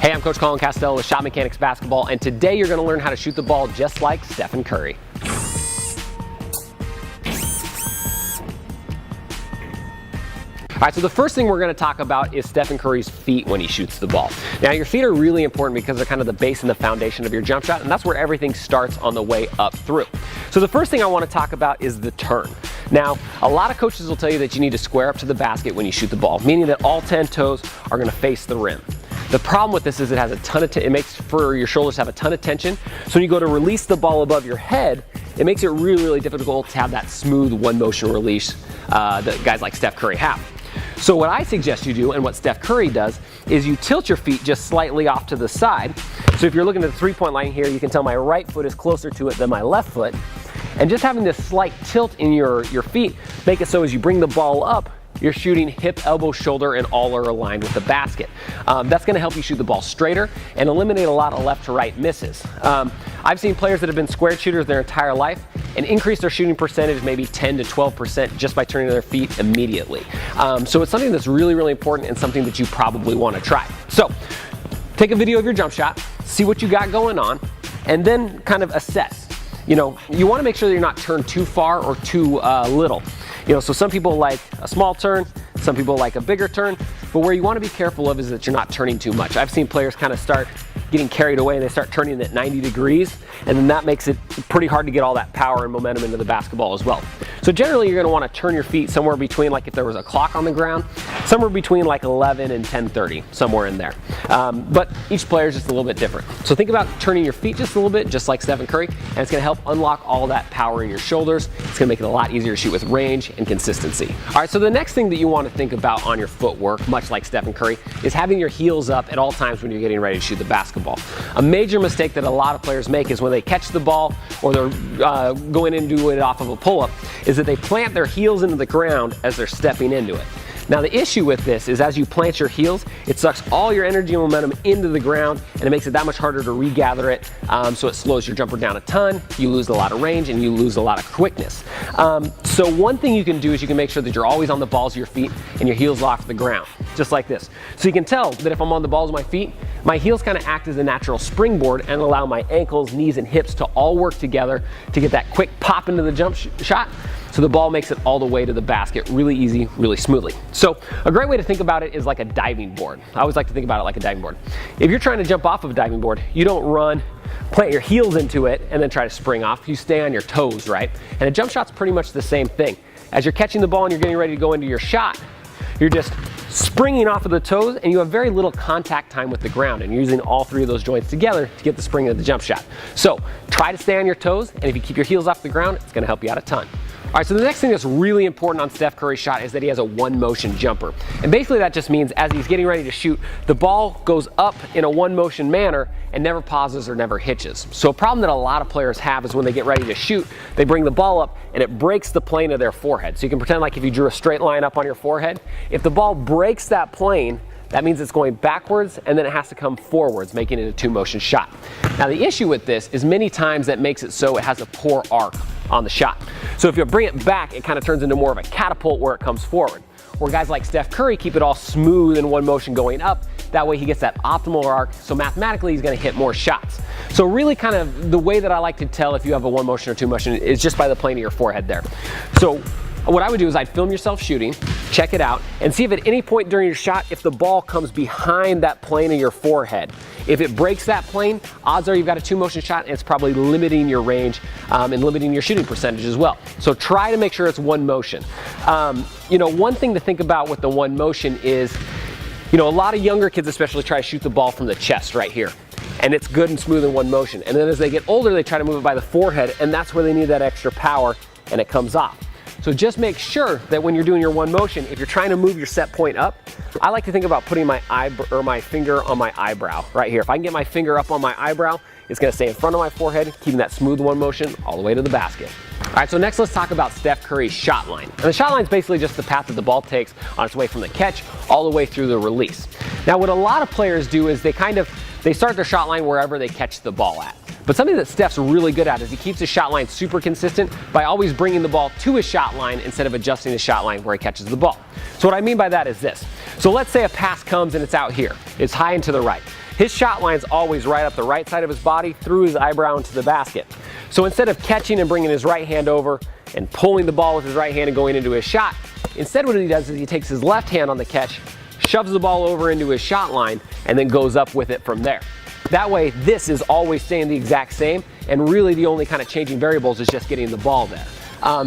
Hey, I'm Coach Colin Costello with Shot Mechanics Basketball, and today you're going to learn how to shoot the ball just like Stephen Curry. All right, so the first thing we're going to talk about is Stephen Curry's feet when he shoots the ball. Now, your feet are really important because they're kind of the base and the foundation of your jump shot, and that's where everything starts on the way up through. So the first thing I want to talk about is the turn. Now, a lot of coaches will tell you that you need to square up to the basket when you shoot the ball, meaning that all 10 toes are going to face the rim. The problem with this is it has a ton of it makes for your shoulders to have a ton of tension. So when you go to release the ball above your head, it makes it really, really difficult to have that smooth one motion release that guys like Steph Curry have. So what I suggest you do, and what Steph Curry does, is you tilt your feet just slightly off to the side. So if you're looking at the three-point line here, you can tell my right foot is closer to it than my left foot. And just having this slight tilt in your feet, make it so as you bring the ball up, you're shooting hip, elbow, shoulder, and all are aligned with the basket. That's going to help you shoot the ball straighter and eliminate a lot of left to right misses. I've seen players that have been square shooters their entire life and increase their shooting percentage maybe 10 to 12% just by turning their feet immediately. So it's something that's really, really important and something that you probably want to try. So take a video of your jump shot, see what you got going on, and then kind of assess. You know, you want to make sure that you're not turned too far or too little. You know, so some people like a small turn, some people like a bigger turn, but where you want to be careful of is that you're not turning too much. I've seen players kind of start getting carried away and they start turning at 90 degrees, and then that makes it pretty hard to get all that power and momentum into the basketball as well. So generally you're going to want to turn your feet somewhere between, like if there was a clock on the ground, somewhere between like 11 and 10:30, somewhere in there. But each player is just a little bit different. So think about turning your feet just a little bit, just like Stephen Curry, and it's going to help unlock all that power in your shoulders. It's going to make it a lot easier to shoot with range and consistency. All right, so the next thing that you want to think about on your footwork, much like Stephen Curry, is having your heels up at all times when you're getting ready to shoot the basketball. A major mistake that a lot of players make is when they catch the ball or they're going into it off of a pull-up, is that they plant their heels into the ground as they're stepping into it. Now the issue with this is as you plant your heels, it sucks all your energy and momentum into the ground, and it makes it that much harder to regather it, so it slows your jumper down a ton, you lose a lot of range, and you lose a lot of quickness. So one thing you can do is you can make sure that you're always on the balls of your feet and your heels off the ground, just like this. So you can tell that if I'm on the balls of my feet, my heels kind of act as a natural springboard and allow my ankles, knees, and hips to all work together to get that quick pop into the jump shot. So the ball makes it all the way to the basket really easy, really smoothly. So a great way to think about it is like a diving board. I always like to think about it like a diving board. If you're trying to jump off of a diving board, you don't run, plant your heels into it, and then try to spring off. You stay on your toes, right? And a jump shot's pretty much the same thing. As you're catching the ball and you're getting ready to go into your shot, you're just springing off of the toes, and you have very little contact time with the ground, and you're using all three of those joints together to get the spring of the jump shot. So try to stay on your toes, and if you keep your heels off the ground, it's going to help you out a ton. All right, so the next thing that's really important on Steph Curry's shot is that he has a one motion jumper. And basically that just means as he's getting ready to shoot, the ball goes up in a one motion manner and never pauses or never hitches. So a problem that a lot of players have is when they get ready to shoot, they bring the ball up and it breaks the plane of their forehead. So you can pretend like if you drew a straight line up on your forehead, if the ball breaks that plane, that means it's going backwards and then it has to come forwards, making it a two motion shot. Now the issue with this is many times that makes it so it has a poor arc on the shot. So if you bring it back, it kind of turns into more of a catapult where it comes forward. Where guys like Steph Curry keep it all smooth in one motion going up, that way he gets that optimal arc, so mathematically he's going to hit more shots. So really kind of the way that I like to tell if you have a one motion or two motion is just by the plane of your forehead there. So what I would do is I'd film yourself shooting, check it out, and see if at any point during your shot, if the ball comes behind that plane of your forehead. If it breaks that plane, odds are you've got a two motion shot and it's probably limiting your range and limiting your shooting percentage as well. So try to make sure it's one motion. You know, one thing to think about with the one motion is, you know, a lot of younger kids especially try to shoot the ball from the chest right here. And it's good and smooth in one motion. And then as they get older, they try to move it by the forehead, and that's where they need that extra power and it comes off. So just make sure that when you're doing your one motion, if you're trying to move your set point up, I like to think about putting my finger on my eyebrow right here. If I can get my finger up on my eyebrow, it's going to stay in front of my forehead, keeping that smooth one motion all the way to the basket. All right, so next let's talk about Steph Curry's shot line. And the shot line is basically just the path that the ball takes on its way from the catch all the way through the release. Now what a lot of players do is they start their shot line wherever they catch the ball at. But something that Steph's really good at is he keeps his shot line super consistent by always bringing the ball to his shot line instead of adjusting the shot line where he catches the ball. So what I mean by that is this. So let's say a pass comes and it's out here. It's high and to the right. his shot line's always right up the right side of his body through his eyebrow into the basket. So instead of catching and bringing his right hand over and pulling the ball with his right hand and going into his shot, instead what he does is he takes his left hand on the catch, shoves the ball over into his shot line, and then goes up with it from there. That way, this is always staying the exact same, and really the only kind of changing variables is just getting the ball there.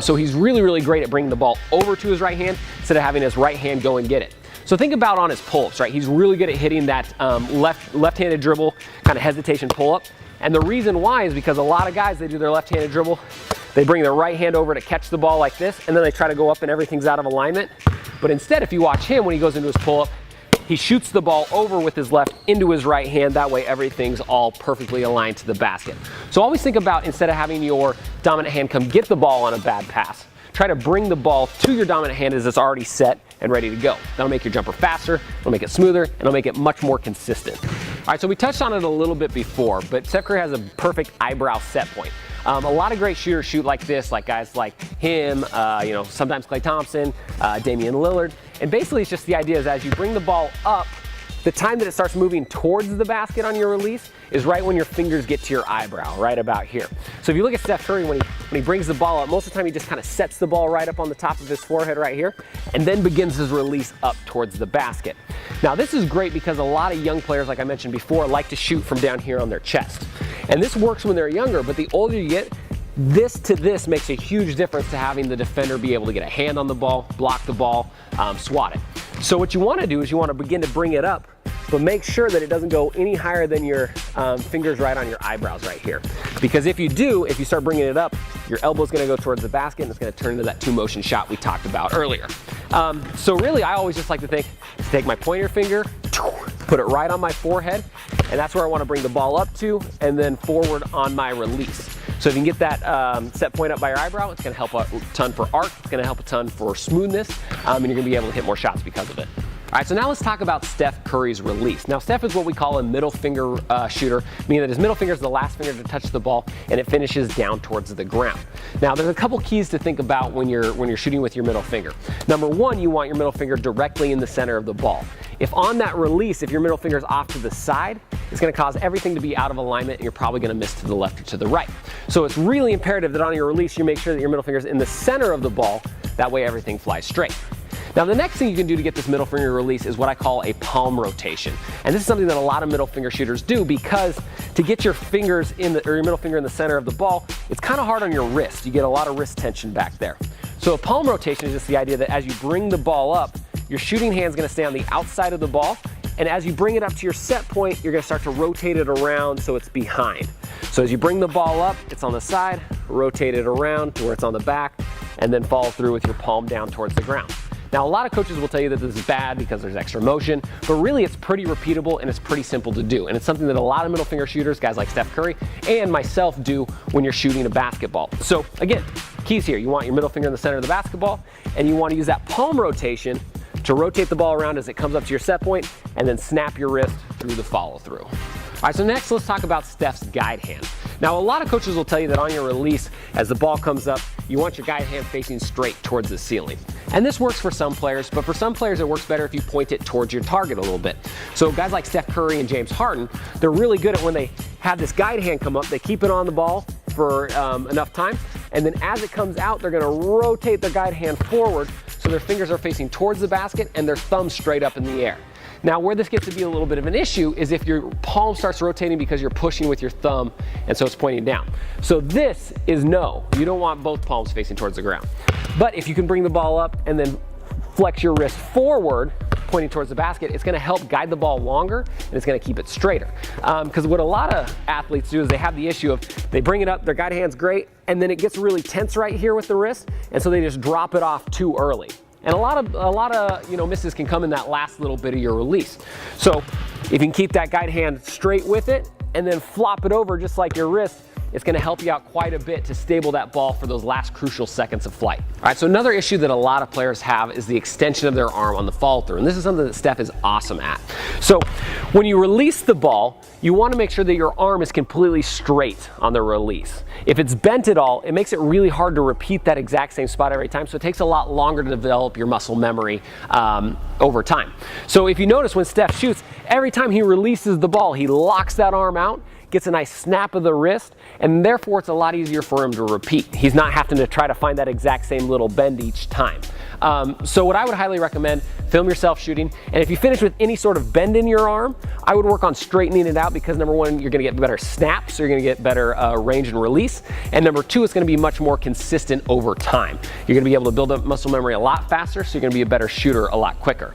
So he's really, really great at bringing the ball over to his right hand instead of having his right hand go and get it. So think about on his pull-ups, right? He's really good at hitting that left-handed dribble, kind of hesitation pull-up. And the reason why is because a lot of guys, they do their left-handed dribble, they bring their right hand over to catch the ball like this, and then they try to go up and everything's out of alignment. But instead, if you watch him when he goes into his pull-up, he shoots the ball over with his left into his right hand. That way everything's all perfectly aligned to the basket. So always think about, instead of having your dominant hand come get the ball on a bad pass, try to bring the ball to your dominant hand as it's already set and ready to go. That'll make your jumper faster, it'll make it smoother, and it'll make it much more consistent. All right, so we touched on it a little bit before, but Steph Curry has a perfect eyebrow set point. A lot of great shooters shoot like this, like guys like him, sometimes Klay Thompson, Damian Lillard. And basically it's just the idea is as you bring the ball up, the time that it starts moving towards the basket on your release is right when your fingers get to your eyebrow, right about here. So if you look at Steph Curry, when he brings the ball up, most of the time he just kind of sets the ball right up on the top of his forehead right here, and then begins his release up towards the basket. Now this is great because a lot of young players, like I mentioned before, like to shoot from down here on their chest. And this works when they're younger, but the older you get, this to this makes a huge difference to having the defender be able to get a hand on the ball, block the ball, swat it. So what you want to do is you want to begin to bring it up, but make sure that it doesn't go any higher than your fingers right on your eyebrows right here. Because if you do, if you start bringing it up, your elbow's going to go towards the basket and it's going to turn into that two-motion shot we talked about earlier. So really, I always just like to take my pointer finger, put it right on my forehead, and that's where I want to bring the ball up to, and then forward on my release. So if you can get that set point up by your eyebrow, it's going to help a ton for arc, it's going to help a ton for smoothness, and you're going to be able to hit more shots because of it. All right, so now let's talk about Steph Curry's release. Now, Steph is what we call a middle finger shooter, meaning that his middle finger is the last finger to touch the ball, and it finishes down towards the ground. Now, there's a couple keys to think about when you're shooting with your middle finger. Number one, you want your middle finger directly in the center of the ball. If on that release, if your middle finger is off to the side, it's going to cause everything to be out of alignment, and you're probably going to miss to the left or to the right. So it's really imperative that on your release, you make sure that your middle finger is in the center of the ball. That way, everything flies straight. Now the next thing you can do to get this middle finger release is what I call a palm rotation. And this is something that a lot of middle finger shooters do, because to get your fingers your middle finger in the center of the ball, it's kind of hard on your wrist. You get a lot of wrist tension back there. So a palm rotation is just the idea that as you bring the ball up, your shooting hand's going to stay on the outside of the ball, and as you bring it up to your set point, you're going to start to rotate it around so it's behind. So as you bring the ball up, it's on the side, rotate it around to where it's on the back, and then follow through with your palm down towards the ground. Now, a lot of coaches will tell you that this is bad because there's extra motion, but really it's pretty repeatable and it's pretty simple to do. And it's something that a lot of middle finger shooters, guys like Steph Curry and myself, do when you're shooting a basketball. So again, keys here, you want your middle finger in the center of the basketball, and you want to use that palm rotation to rotate the ball around as it comes up to your set point, and then snap your wrist through the follow through. All right, so next let's talk about Steph's guide hand. Now, a lot of coaches will tell you that on your release, as the ball comes up, you want your guide hand facing straight towards the ceiling. And this works for some players, but for some players it works better if you point it towards your target a little bit. So guys like Steph Curry and James Harden, they're really good at when they have this guide hand come up, they keep it on the ball for enough time, and then as it comes out, they're gonna rotate their guide hand forward so their fingers are facing towards the basket and their thumb straight up in the air. Now, where this gets to be a little bit of an issue is if your palm starts rotating because you're pushing with your thumb, and so it's pointing down. So this is no, you don't want both palms facing towards the ground. But if you can bring the ball up and then flex your wrist forward, pointing towards the basket, it's gonna help guide the ball longer, and it's gonna keep it straighter. Because what a lot of athletes do is they have the issue of, they bring it up, their guide hand's great, and then it gets really tense right here with the wrist, and so they just drop it off too early. And a lot of misses can come in that last little bit of your release. So if you can keep that guide hand straight with it and then flop it over just like your wrist, it's going to help you out quite a bit to stable that ball for those last crucial seconds of flight. All right, so another issue that a lot of players have is the extension of their arm on the follow through, and this is something that Steph is awesome at. So when you release the ball, you want to make sure that your arm is completely straight on the release. If it's bent at all, it makes it really hard to repeat that exact same spot every time, so it takes a lot longer to develop your muscle memory over time. So if you notice when Steph shoots, every time he releases the ball, he locks that arm out, gets a nice snap of the wrist, and therefore it's a lot easier for him to repeat. He's not having to try to find that exact same little bend each time. So what I would highly recommend, film yourself shooting, and if you finish with any sort of bend in your arm, I would work on straightening it out, because number one, you're gonna get better snaps, so you're gonna get better range and release, and number two, it's gonna be much more consistent over time. You're gonna be able to build up muscle memory a lot faster, so you're gonna be a better shooter a lot quicker.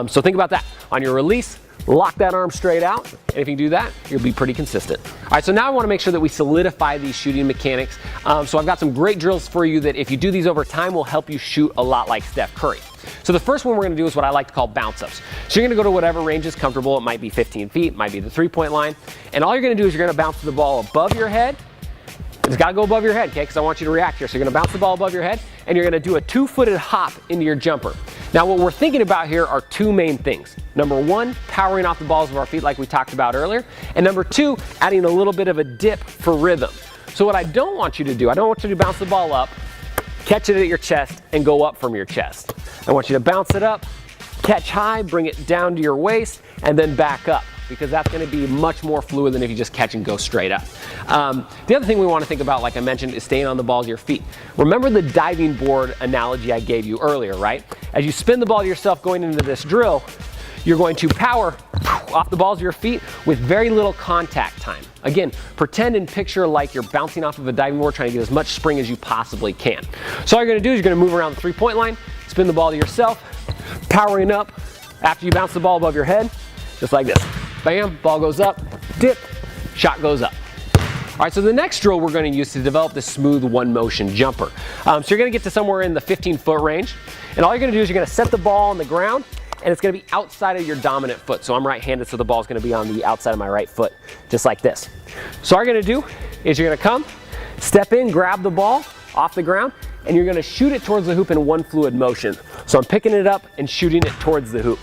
So think about that. On your release, lock that arm straight out, and if you do that, you'll be pretty consistent. All right, so now I wanna make sure that we solidify these shooting mechanics. So I've got some great drills for you that if you do these over time will help you shoot a lot like Steph Curry. So the first one we're gonna do is what I like to call bounce ups. So you're gonna go to whatever range is comfortable. It might be 15 feet, might be the 3-point line. And all you're gonna do is you're gonna bounce the ball above your head. It's gotta go above your head, okay? Because I want you to react here. So you're gonna bounce the ball above your head, and you're gonna do a 2-footed hop into your jumper. Now what we're thinking about here are two main things. Number one, powering off the balls of our feet like we talked about earlier. And number two, adding a little bit of a dip for rhythm. So what I don't want you to do, I don't want you to bounce the ball up, catch it at your chest, and go up from your chest. I want you to bounce it up, catch high, bring it down to your waist, and then back up, because that's gonna be much more fluid than if you just catch and go straight up. The other thing we wanna think about, like I mentioned, is staying on the balls of your feet. Remember the diving board analogy I gave you earlier, right? As you spin the ball to yourself going into this drill, you're going to power off the balls of your feet with very little contact time. Again, pretend and picture like you're bouncing off of a diving board, trying to get as much spring as you possibly can. So all you're gonna do is you're gonna move around the 3-point line, spin the ball to yourself, powering up after you bounce the ball above your head, just like this. Bam, ball goes up, dip, shot goes up. All right, so the next drill we're gonna use to develop this smooth one motion jumper. So you're gonna get to somewhere in the 15-foot range, and all you're gonna do is you're gonna set the ball on the ground, and it's gonna be outside of your dominant foot. So I'm right-handed, so the ball's gonna be on the outside of my right foot, just like this. So all you're gonna do is you're gonna come, step in, grab the ball off the ground, and you're gonna shoot it towards the hoop in one fluid motion. So I'm picking it up and shooting it towards the hoop.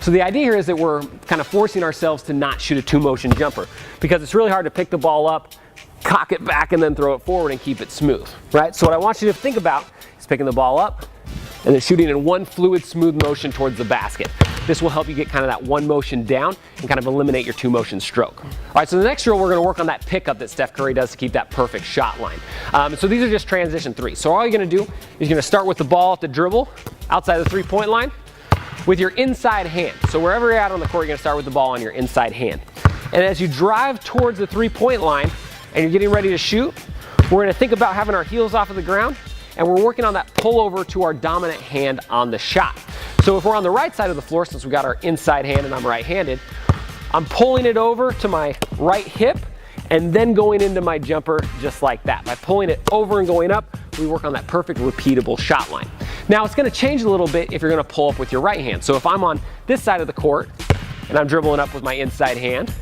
So the idea here is that we're kind of forcing ourselves to not shoot a 2-motion jumper, because it's really hard to pick the ball up, cock it back, and then throw it forward and keep it smooth, right? So what I want you to think about is picking the ball up and then shooting in one fluid, smooth motion towards the basket. This will help you get kind of that one motion down and kind of eliminate your 2-motion stroke. All right, so the next drill, we're gonna work on that pickup that Steph Curry does to keep that perfect shot line. So these are just transition 3. So all you're gonna do is you're gonna start with the ball at the dribble, outside the 3-point line, with your inside hand. So wherever you're at on the court, you're gonna start with the ball on your inside hand. And as you drive towards the 3-point line and you're getting ready to shoot, we're gonna think about having our heels off of the ground, and we're working on that pull over to our dominant hand on the shot. So if we're on the right side of the floor, since we got our inside hand and I'm right-handed, I'm pulling it over to my right hip and then going into my jumper just like that. By pulling it over and going up, we work on that perfect repeatable shot line. Now it's gonna change a little bit if you're gonna pull up with your right hand. So if I'm on this side of the court and I'm dribbling up with my inside hand,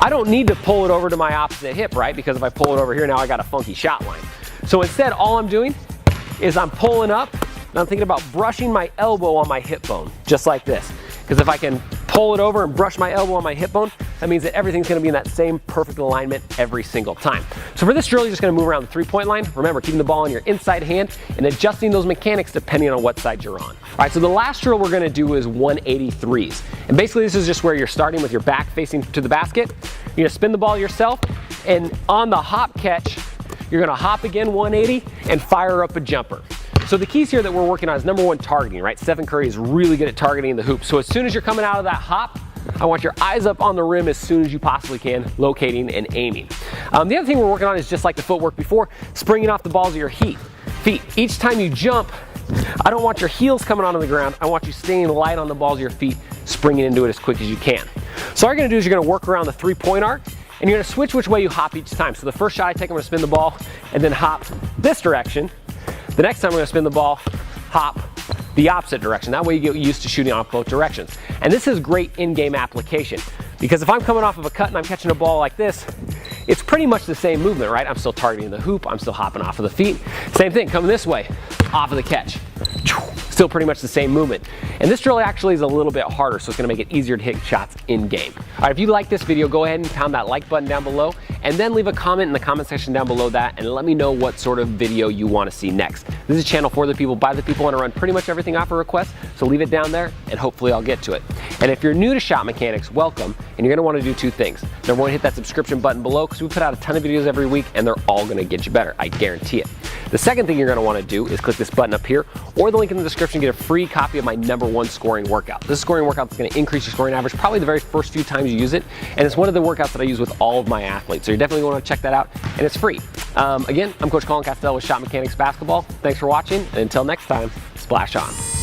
I don't need to pull it over to my opposite hip, right? Because if I pull it over here, now I got a funky shot line. So instead, all I'm doing is I'm pulling up and I'm thinking about brushing my elbow on my hip bone, just like this. Because if I can pull it over and brush my elbow on my hip bone, that means that everything's gonna be in that same perfect alignment every single time. So for this drill, you're just gonna move around the 3-point line. Remember, keeping the ball in your inside hand and adjusting those mechanics depending on what side you're on. All right, so the last drill we're gonna do is 183s. And basically this is just where you're starting with your back facing to the basket. You're gonna spin the ball yourself, and on the hop catch, you're gonna hop again 180 and fire up a jumper. So the keys here that we're working on is number one, targeting, right? Stephen Curry is really good at targeting the hoop. So as soon as you're coming out of that hop, I want your eyes up on the rim as soon as you possibly can, locating and aiming. The other thing we're working on is just like the footwork before, springing off the balls of your feet. Each time you jump, I don't want your heels coming onto the ground. I want you staying light on the balls of your feet, springing into it as quick as you can. So all you're gonna do is you're gonna work around the 3-point arc, and you're gonna switch which way you hop each time. So the first shot I take, I'm gonna spin the ball and then hop this direction. The next time I'm gonna spin the ball, hop the opposite direction. That way you get used to shooting off both directions. And this is great in-game application, because if I'm coming off of a cut and I'm catching a ball like this, it's pretty much the same movement, right? I'm still targeting the hoop, I'm still hopping off of the feet. Same thing, coming this way, off of the catch. Still pretty much the same movement. And this drill actually is a little bit harder, so it's gonna make it easier to hit shots in game. All right, if you like this video, go ahead and pound that like button down below, and then leave a comment in the comment section down below that, and let me know what sort of video you wanna see next. This is a channel for the people, by the people, and I run pretty much everything off a request, so leave it down there, and hopefully I'll get to it. And if you're new to shot mechanics, welcome, and you're gonna wanna do two things. Number one, hit that subscription button below, because we put out a ton of videos every week, and they're all gonna get you better, I guarantee it. The second thing you're gonna wanna do is click this button up here, or the link in the description, get a free copy of my #1 scoring workout. This scoring workout is gonna increase your scoring average probably the very first few times you use it, and it's one of the workouts that I use with all of my athletes, so you're definitely gonna wanna check that out, and it's free. Again, I'm Coach Colin Castell with Shot Mechanics Basketball. Thanks for watching, and until next time, splash on.